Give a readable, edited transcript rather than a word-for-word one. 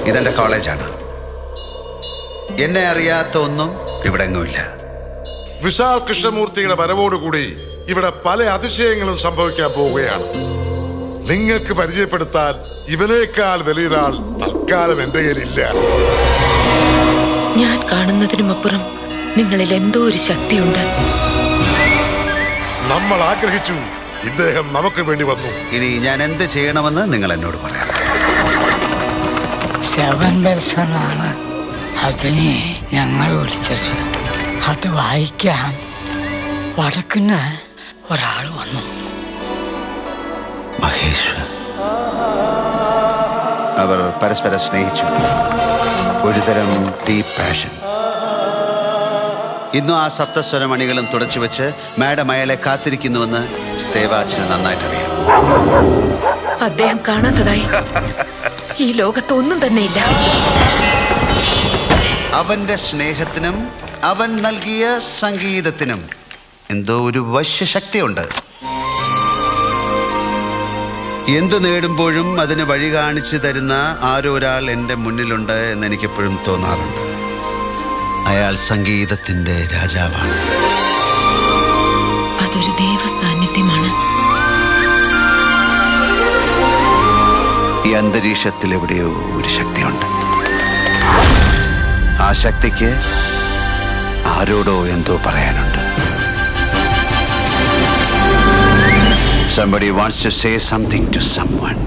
ഇതെന്റെ കോളേജാണ്. എന്നെ അറിയാത്ത ഒന്നും ഇവിടെ എങ്ങുമില്ല. വിശാൽ കൃഷ്ണമൂർത്തിയുടെ വരവോടുകൂടി ഇവിടെ പല അതിശയങ്ങളും സംഭവിക്കാൻ പോവുകയാണ്. നിങ്ങൾക്ക് പരിചയപ്പെടുത്താൻ ഇവനേക്കാൾ വലിയൊരാൾ തൽക്കാലം എന്റെ കയ്യിലില്ല. ഞാൻ കാണുന്നതിനുമപ്പുറം നിങ്ങളിൽ എന്തോ ഒരു ശക്തിയുണ്ട്. നമ്മൾ ആഗ്രഹിച്ചു, ഇദ്ദേഹം നമുക്ക് വേണ്ടി വന്നു. ഇനി ഞാൻ എന്ത് ചെയ്യണമെന്ന് നിങ്ങൾ എന്നോട് പറയാം. ശവൻ ദർശനാണ് അതിനെ ഞങ്ങൾ വിളിച്ചത്. അത് വായിക്കാൻ വടക്കുന്ന ഒരാൾ വന്നു. മഹേശ്വർ. അവർ പരസ്പരം സ്നേഹിച്ചു. ഒരുതരം ഡീപ് പാഷൻ. ഇന്നും ആ സപ്തസ്വരമണികളും തുടച്ചു വെച്ച് മാഡം അയാളെ കാത്തിരിക്കുന്നുവെന്ന് സ്തേവാച്ചന് നന്നായിട്ടറിയാം. അദ്ദേഹം കാണാത്തതായി ഈ ലോകത്ത് ഒന്നും തന്നെയില്ല. അവന്റെ സ്നേഹത്തിനും അവൻ നൽകിയ സംഗീതത്തിനും എന്തോ ഒരു വശ്യശക്തിയുണ്ട്. എന്തു നേടുമ്പോഴും അതിന് വഴി കാണിച്ചു തരുന്ന ആരോ ഒരാൾ എൻ്റെ മുന്നിലുണ്ട് എന്ന് എനിക്കെപ്പോഴും തോന്നാറുണ്ട്. അയാൾ സംഗീതത്തിന്റെ രാജാവാണ്. അതൊരു ദൈവ സാന്നിധ്യമാണ്. ഈ അന്തരീക്ഷത്തിൽ എവിടെയോ ഒരു ശക്തിയുണ്ട്. ആ ശക്തിക്ക് ആരോടോ എന്തോ പറയാനുണ്ട്. Somebody wants to say something to someone.